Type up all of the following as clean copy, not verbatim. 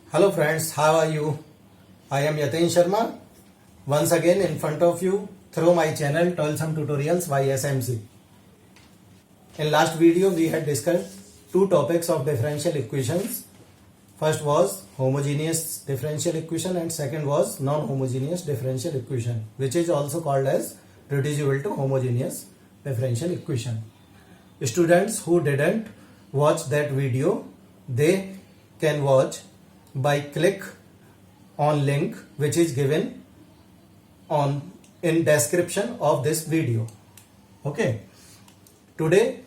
Hello friends, how are you? I am Yatin Sharma once again in front of you through my channel Toilsome Tutorials by SMC. In last video we had discussed two topics of differential equations. First was homogeneous differential equation and second was non-homogeneous differential equation, which is also called as reducible to homogeneous differential equation. Students who didn't watch that video, they can watch by click on link which is given on in description of this video. Okay, today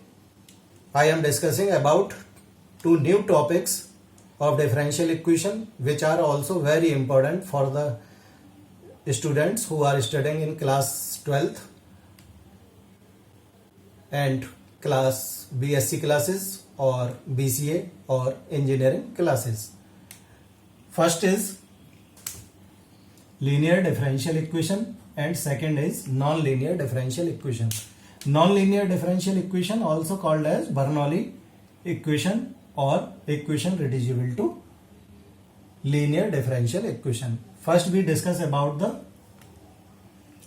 I am discussing about two new topics of differential equation which are also very important for the students who are studying in class 12th and class BSc classes or BCA or engineering classes. First is linear differential equation and second is non-linear differential equation. Non-linear differential equation also called as Bernoulli equation or equation reducible to linear differential equation. First we discuss about the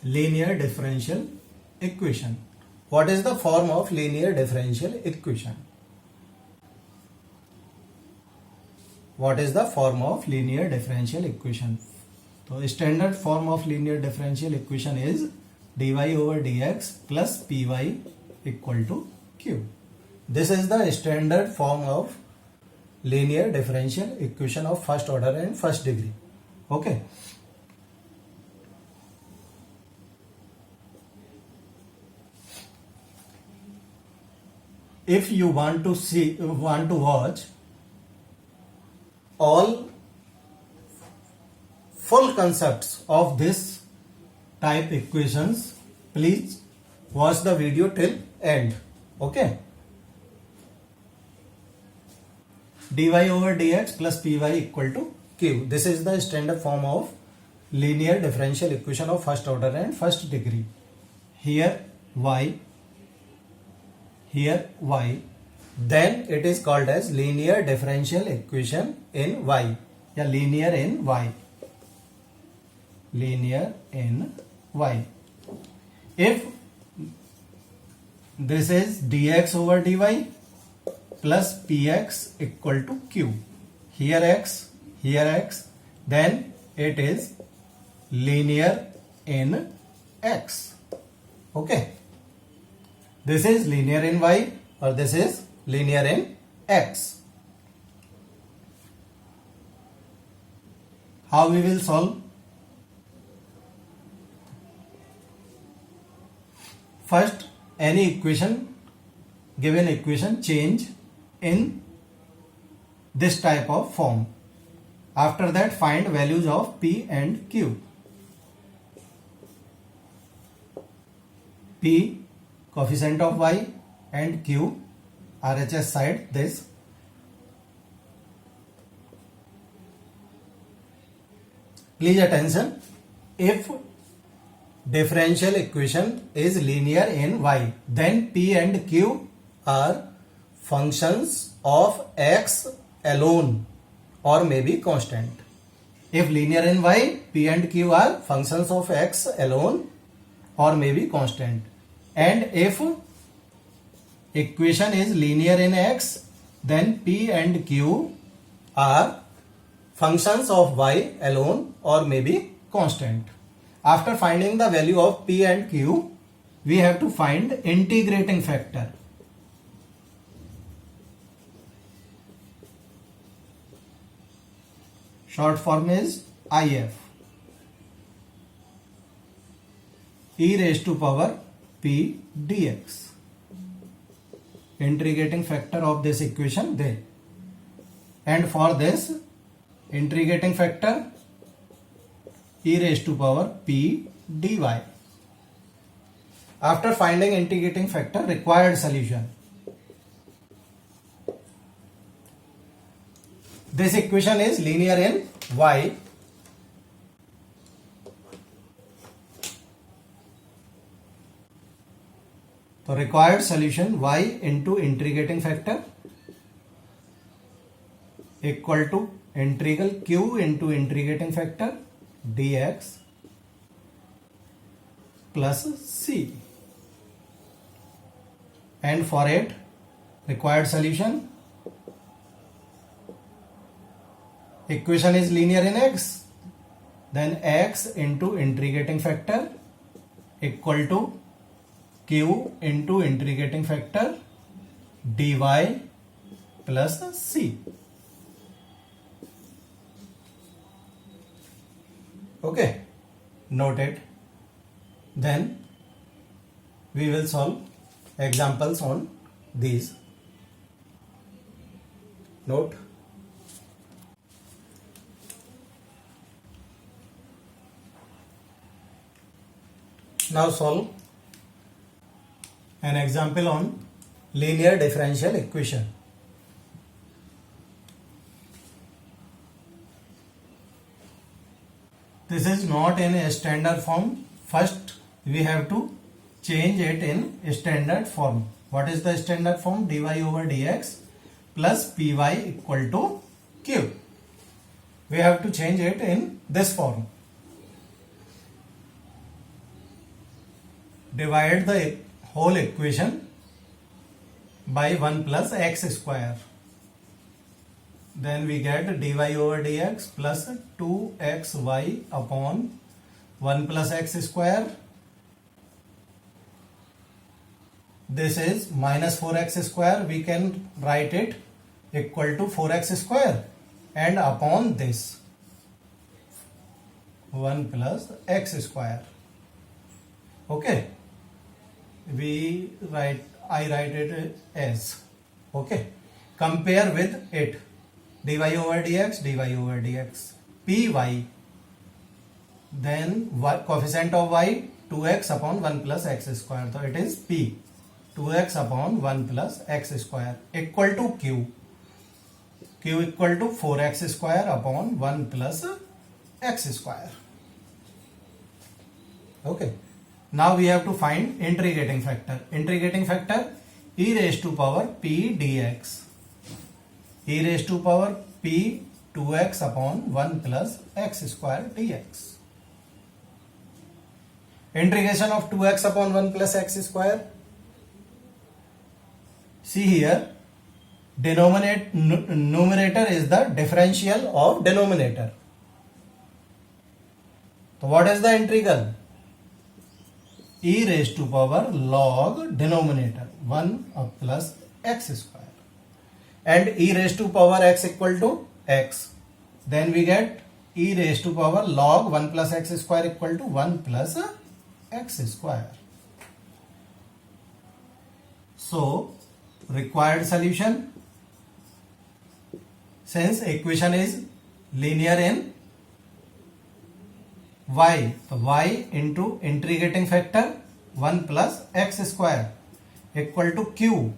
linear differential equation. What is the form of linear differential equation? What is the form of linear differential equation? So standard form of linear differential equation is dy over dx plus py equal to q. This is the standard form of linear differential equation of first order and first degree. Okay. If you want to watch all full concepts of this type equations, please watch the video till end. Okay. dy over dx plus py equal to q. This is the standard form of linear differential equation of first order and first degree. Here y, then it is called as linear differential equation in y. Yeah, linear in y. Linear in y. If this is dx over dy plus px equal to q. Here x, then it is linear in x. Okay. This is linear in y or this is linear in x. How we will solve? First, any given equation change in this type of form. After that, find values of p and q. P coefficient of y and q RHS side this. Please attention, if differential equation is linear in y, then p and q are functions of x alone or may be constant. If linear in y, p and q are functions of x alone or may be constant. And if equation is linear in x, then p and q are functions of y alone or may be constant. After finding the value of p and q, we have to find integrating factor. Short form is IF. E raised to power p dx. Integrating factor of this equation there. And for this integrating factor, e raised to power p dy. After finding integrating factor, required solution. This equation is linear in y. So required solution y into integrating factor equal to integral q into integrating factor dx plus c. And for it, required solution, equation is linear in x, then x into integrating factor equal to q into integrating factor dy plus c. Okay, note it. Then we will solve examples on these. Note. Now solve an example on linear differential equation. This is not in a standard form. First we have to change it in standard form. What is the standard form? Dy over dx plus py equal to q. We have to change it in this form. Divide the whole equation by 1 plus x square. Then we get dy over dx plus 2xy upon 1 plus x square. This is minus 4x square. We can write it equal to 4x square and upon this 1 plus x square. Okay. I write it as, okay. Compare with it. Dy over dx, py, then coefficient of y 2x upon 1 plus x square. So it is p, 2x upon 1 plus x square equal to q equal to 4x square upon 1 plus x square. Okay. Now we have to find integrating factor. Integrating factor e raised to power p dx. E raised to power p 2x upon 1 plus x square dx. Integration of 2x upon 1 plus x square. See here, numerator is the differential of denominator. So what is the integral? E raised to power log denominator 1 plus x square. And e raised to power x equal to x. Then we get e raised to power log 1 plus x square equal to 1 plus x square. So required solution, since equation is linear in y, so y into integrating factor 1 plus x square equal to q.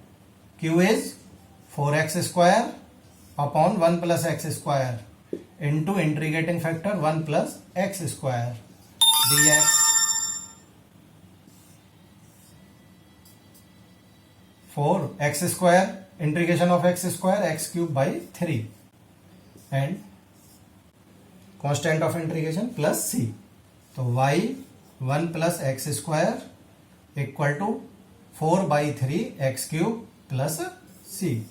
Q is 4x square upon 1 plus x square into integrating factor 1 plus x square dx. 4x square, integration of x square, x cube by 3, and constant of integration plus c. So y 1 plus x square equal to 4 by 3 x cube plus c.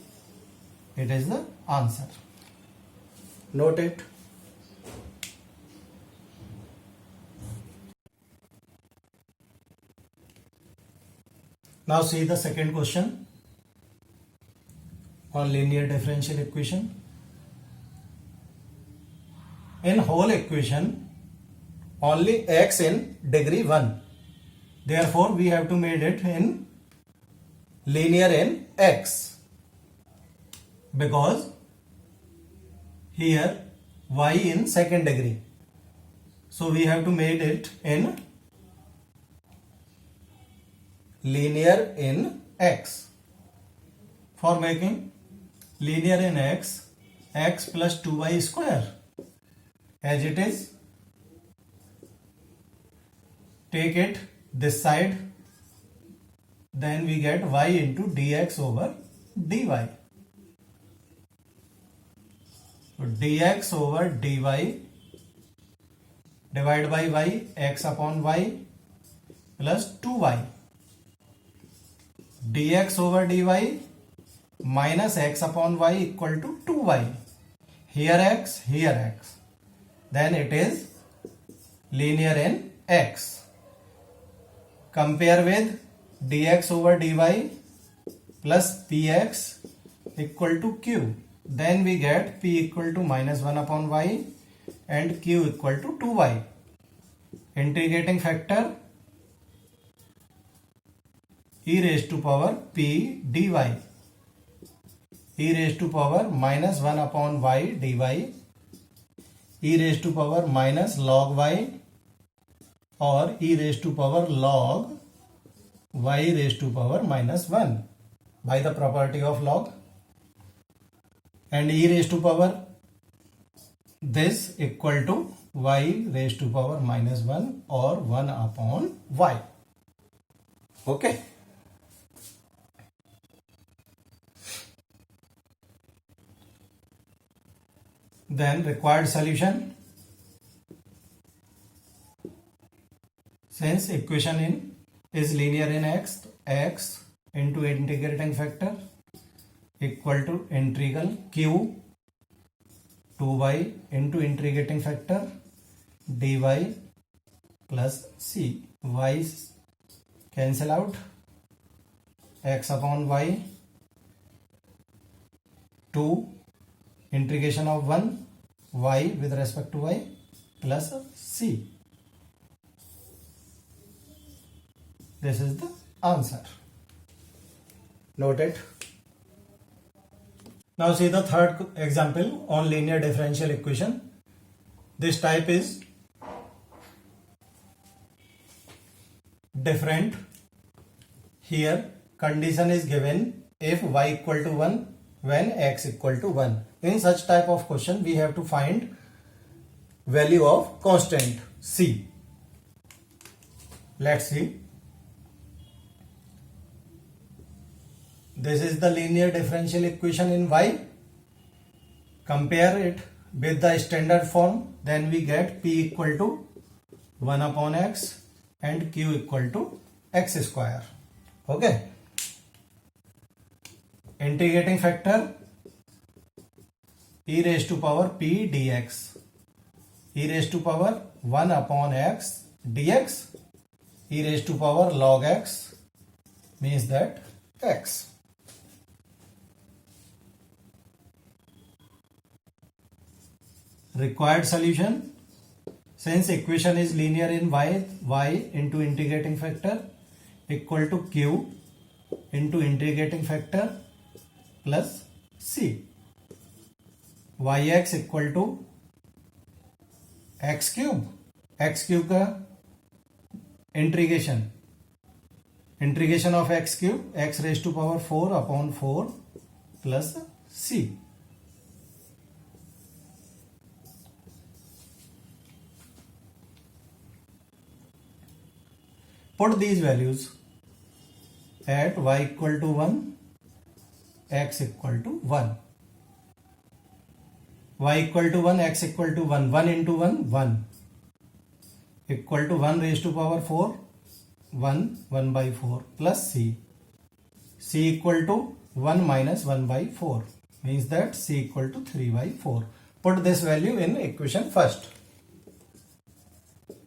It is the answer. Note it. Now see the second question on linear differential equation. In whole equation, only x in degree 1. Therefore, we have to make it in linear in x, because here y in second degree. So we have to make it in linear in x. For making linear in x, x plus 2y square as it is, take it this side, then we get y into dx over dy. तो dx over dy divide by y x upon y plus 2y dx over dy minus x upon y equal to 2y. Here x, here x. Then it is linear in x. Compare with dx over dy plus px equal to q. Then we get p equal to minus 1 upon y and q equal to 2y. Integrating factor e raised to power p dy. E raised to power minus 1 upon y dy. E raised to power minus log y or e raised to power log y raised to power minus 1 by the property of log, and e raised to power this equal to y raised to power minus 1 or 1 upon y. Okay. Then required solution. Since equation is linear in x, x into integrating factor equal to integral q 2y into integrating factor dy plus c. Y cancel out, x upon y 2 integration of 1 y with respect to y plus c. This is the answer. Note it. Now see the third example on linear differential equation. This type is different. Here condition is given if y equal to 1 when x equal to 1. In such type of question we have to find value of constant c. Let's see. This is the linear differential equation in y. Compare it with the standard form, then we get p equal to 1 upon x and q equal to x square. Okay. Integrating factor e raised to power p dx. E raised to power 1 upon x dx. E raised to power log x means that x. Required solution. Since equation is linear in y into integrating factor equal to q into integrating factor plus c. yx equal to x cube. X cube का integration of x cube, x raised to power 4 upon 4 plus c. Put these values at y equal to 1, x equal to 1. Y equal to 1, x equal to 1. 1 into 1, 1. Equal to 1 raised to power 4, 1 by 4 plus c. C equal to 1 minus 1 by 4 means that c equal to 3 by 4. Put this value in equation first.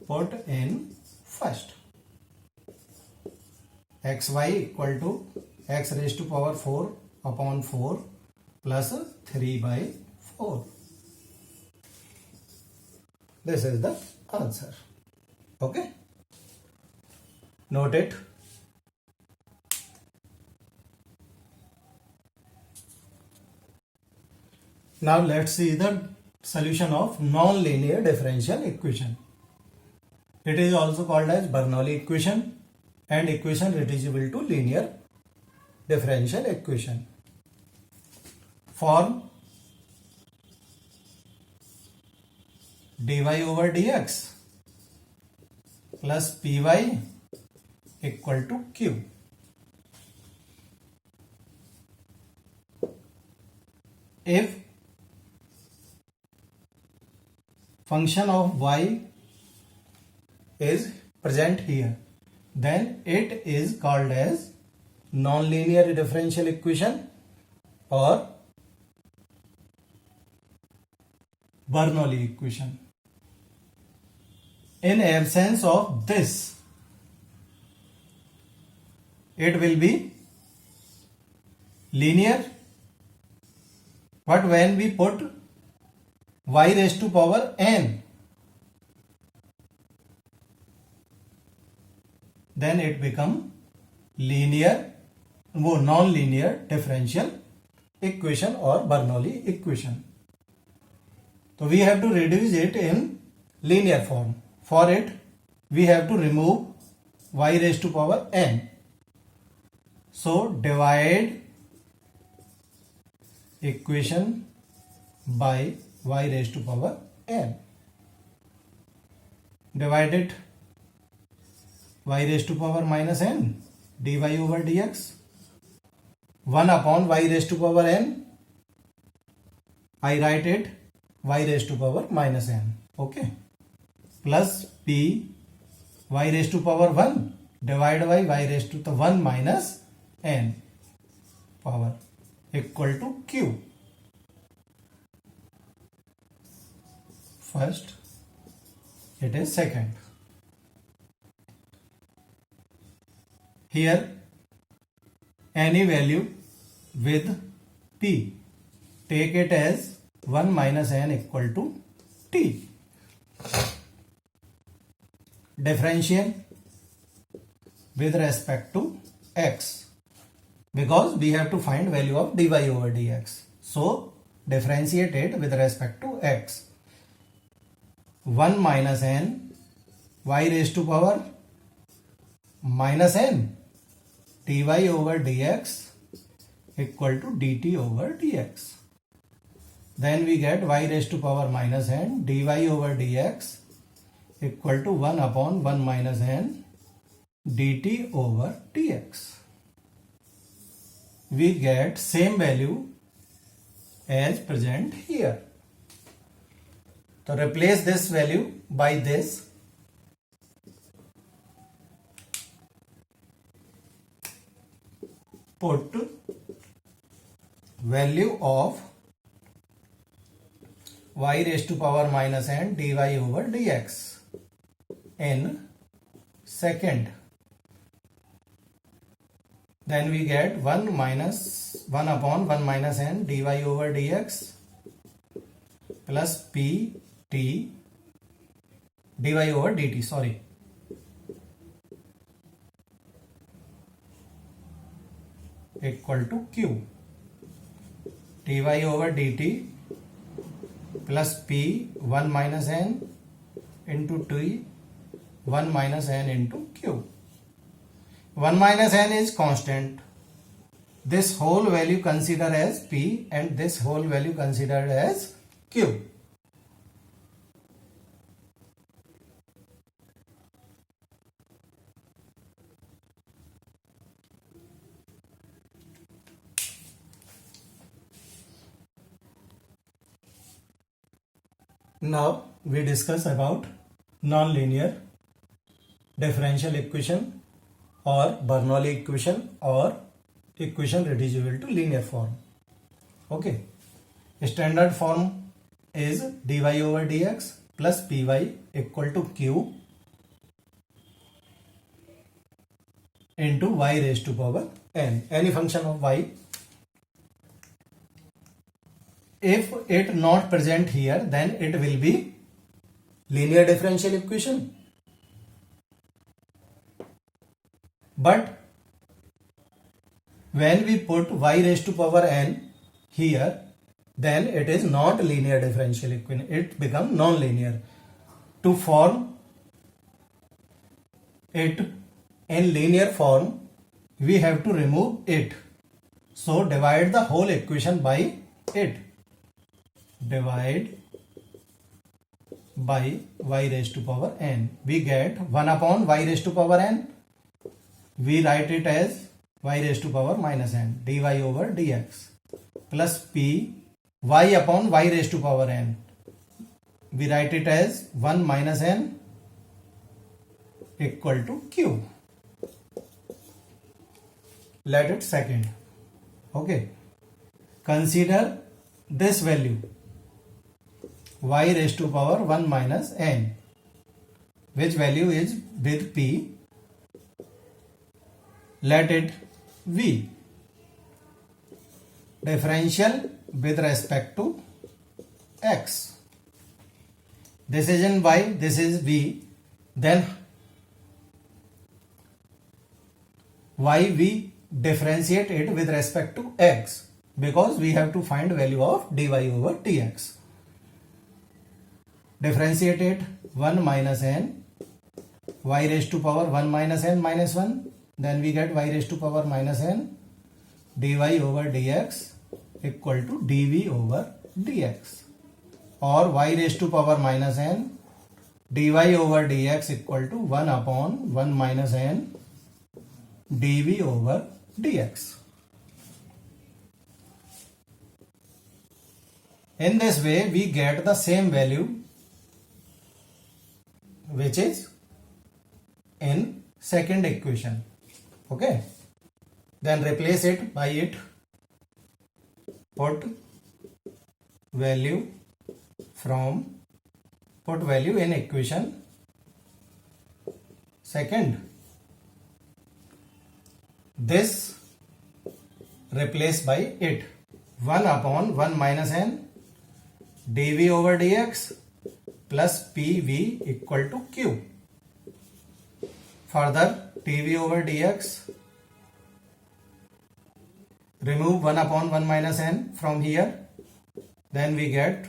Put in first. xy equal to x raised to power 4 upon 4 plus 3 by 4. This is the answer. Okay. Note it. Now let's see the solution of non-linear differential equation. It is also called as Bernoulli equation and equation reducible to linear differential equation. Form dy over dx plus py equal to q. If function of y is present here, then it is called as non-linear differential equation or Bernoulli equation. In absence of this, it will be linear, but when we put y raised to power n, then it become linear, non-linear differential equation or Bernoulli equation. So we have to reduce it in linear form. For it, we have to remove y raised to power n. So divide equation by y raised to power n. Divide it y raised to power minus n dy over dx. 1 upon y raised to power n. I write it y raised to power minus n. Okay. Plus p y raised to power 1 divided by y raised to the 1 minus n power equal to q. First, it is second. Here, any value with p, take it as 1 minus n equal to t. Differential with respect to x, because we have to find value of dy over dx. So differentiate it with respect to x. 1 minus n y raised to power minus n dy over dx equal to dt over dx. Then we get y raised to power minus n dy over dx equal to 1 upon 1 minus n dt over dx. We get same value as present here. So replace this value by this. Put value of y raised to power minus n dy over dx in second. Then we get 1 upon 1 minus n dy over dx plus p t dy over dt, sorry. Equal to q. dy over dt plus p 1 minus n into t 1 minus n into q. 1 minus n is constant. This whole value considered as p and this whole value considered as q. Now we discuss about non-linear differential equation or Bernoulli equation or equation reducible to linear form. Okay. Standard form is dy over dx plus py equal to q into y raised to power n. Any function of y. If it not present here, then it will be linear differential equation. But when we put y raised to power n here, then it is not linear differential equation. It becomes non-linear. To form it in linear form, we have to remove it. So divide the whole equation by it. Divide by y raised to power n. We get 1 upon y raised to power n. We write it as y raised to power minus n dy over dx plus p y upon y raised to power n. we write it as 1 minus n equal to q. Let it second. Okay. Consider this value y raised to power 1 minus n, which value is with p. Let it v. Differential with respect to x. This is in y, this is v. Then why we differentiate it with respect to x? Because we have to find value of dy over dx. Differentiate it 1 minus n, y raised to power 1 minus n minus 1. Then we get y raised to power minus n dy over dx equal to dv over dx, or y raised to power minus n dy over dx equal to 1 upon 1 minus n dv over dx. In this way we get the same value which is in second equation. Okay, then replace it by it. Put value in equation second. This replace by it. 1 upon 1 minus n dv over dx plus pv equal to q. Further, dv over dx, remove 1 upon 1 minus n from here, then we get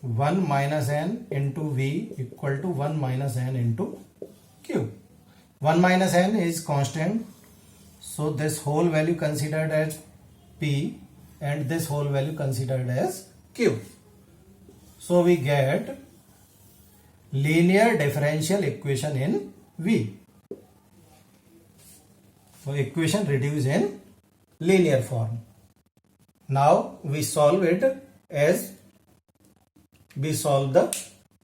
1 minus n into v equal to 1 minus n into q. 1 minus n is constant, so this whole value considered as p and this whole value considered as q. So we get linear differential equation in v. So equation reduced in linear form. Now we solve it as we solve the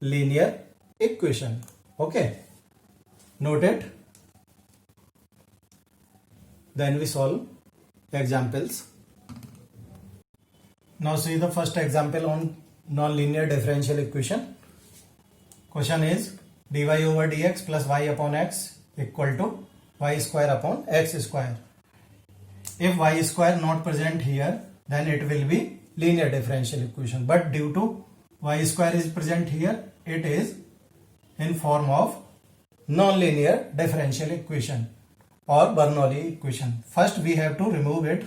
linear equation. Okay, note it. Then we solve examples. Now see the first example on non-linear differential equation. Question is dy over dx plus y upon x equal to y square upon x square. If y square not present here, then it will be linear differential equation, but due to y square is present here, it is in form of non-linear differential equation or Bernoulli equation. First we have to remove it,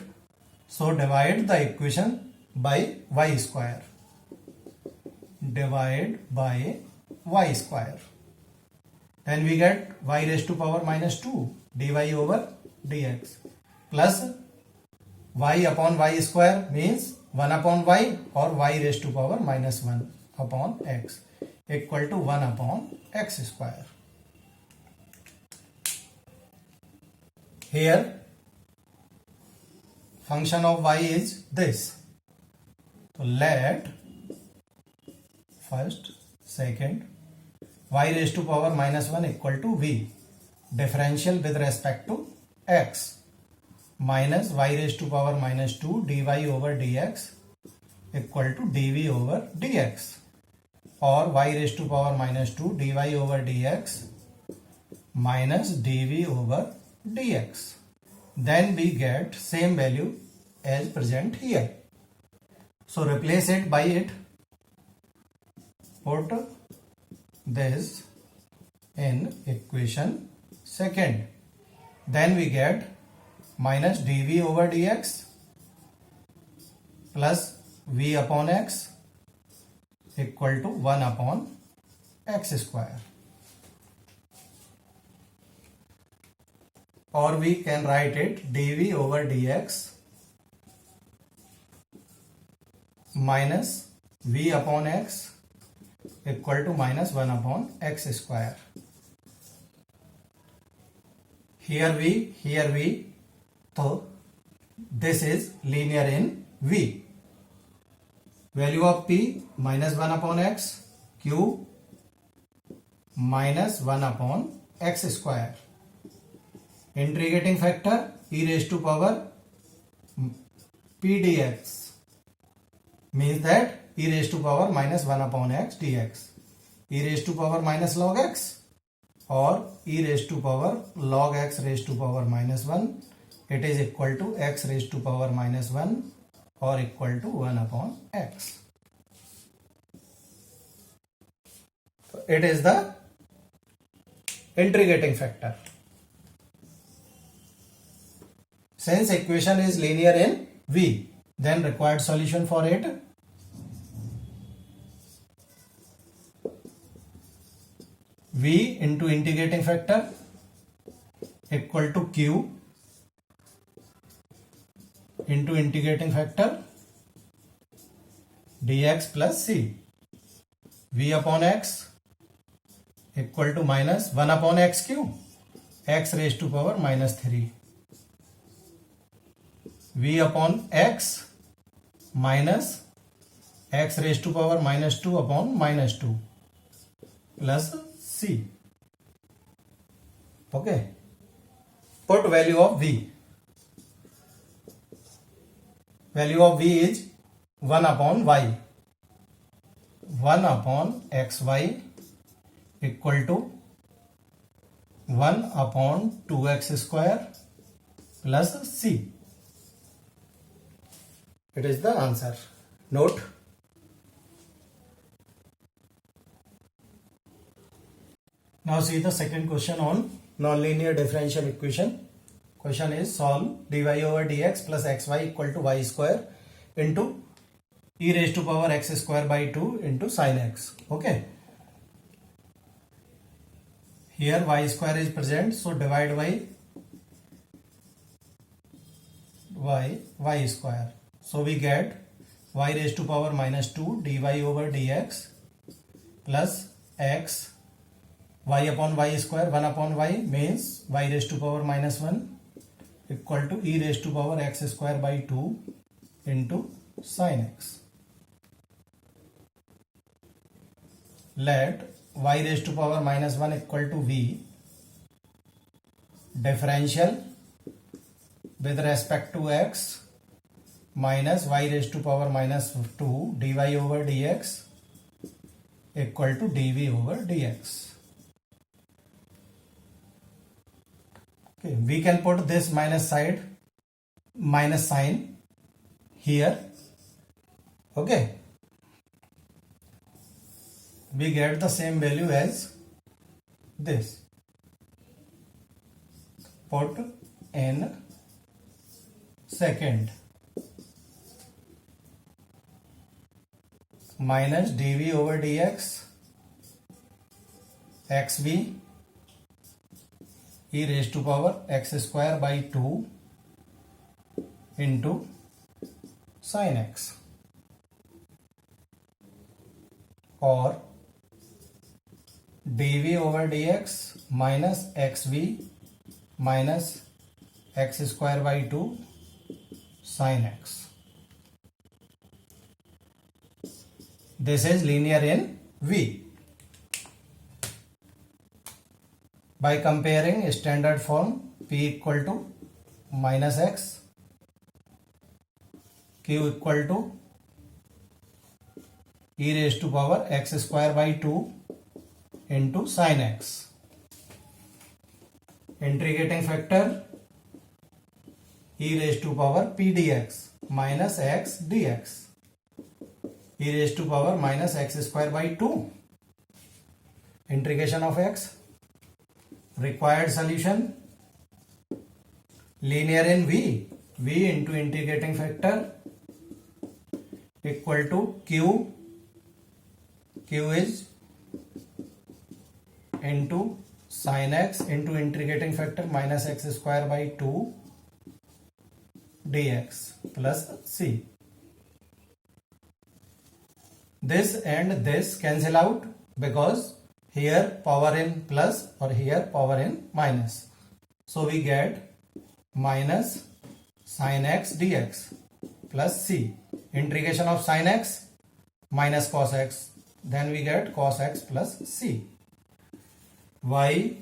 so divide the equation by y square. Divide by y square. Then we get y raised to power minus 2 dy over dx plus y upon y square means 1 upon y or y raised to power minus 1 upon x equal to 1 upon x square. Here function of y is this. So let first, second, y raised to power minus 1 equal to v, differential with respect to x, minus y raised to power minus 2 dy over dx equal to dv over dx, or y raised to power minus 2 dy over dx minus dv over dx. Then we get same value as present here. So replace it by it. Put this in equation second. Then we get minus dv over dx plus v upon x equal to 1 upon x square. Or we can write it dv over dx minus v upon x equal to minus 1 upon x square. Here we, so this is linear in v. value of p minus 1 upon x, q minus 1 upon x square. Integrating factor e raised to power p dx means that e raised to power minus 1 upon x dx. E raised to power minus log x or e raised to power log x raised to power minus 1, it is equal to x raised to power minus 1 or equal to 1 upon x. So it is the integrating factor. Since equation is linear in V, then required solution for it V into integrating factor equal to Q into integrating factor dx plus C. V upon x equal to minus 1 upon x cube, x raised to power minus 3. V upon x minus x raised to power minus 2 upon minus 2 plus C. Okay. Put value of V. Value of V is 1 upon y. 1 upon xy equal to 1 upon 2x square plus C. It is the answer. Note. Now see the second question on nonlinear differential equation. Question is solve dy over dx plus xy equal to y square into e raised to power x square by 2 into sin x. Okay. Here y square is present, so divide by y square. So we get y raised to power minus 2 dy over dx plus x y upon y square 1 upon y means y raised to power minus 1 equal to e raised to power x square by 2 into sin x. Let y raised to power minus 1 equal to v differential with respect to x minus y raised to power minus 2 dy over dx equal to dv over dx. Okay, we can put this minus sign here. Okay, we get the same value as this. Put in second minus dv over dx xv e raised to power x square by 2 into sin x, or dv over dx minus xv minus x square by 2 sin x. This is linear in V. By comparing standard form P equal to minus x, Q equal to e raised to power x square by 2 into sin x. Integrating factor e raised to power p dx minus x dx. E raised to power minus x square by 2. Integration of x. Required solution linear in V. V into integrating factor equal to Q. Q is into sin x into integrating factor minus x square by 2 dx plus C. This and this cancel out because here power in plus or here power in minus. So we get minus sin x dx plus C. Integration of sin x minus cos x, then we get cos x plus c. Y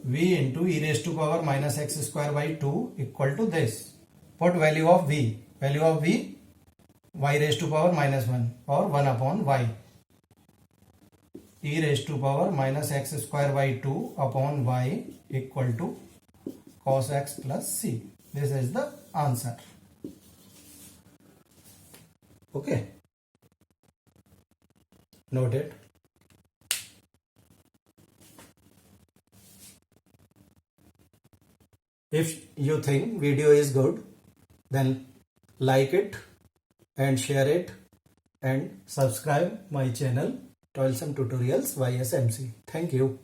v into e raised to power minus x square by 2 equal to this. Put value of v. Value of v, y raised to power minus 1 or 1 upon y. E raised to power minus x square by 2 upon y equal to cos x plus c. This is the answer. Okay. Note it. If you think video is good, then like it and share it and subscribe my channel Toilsome Tutorials by SMC. Thank you.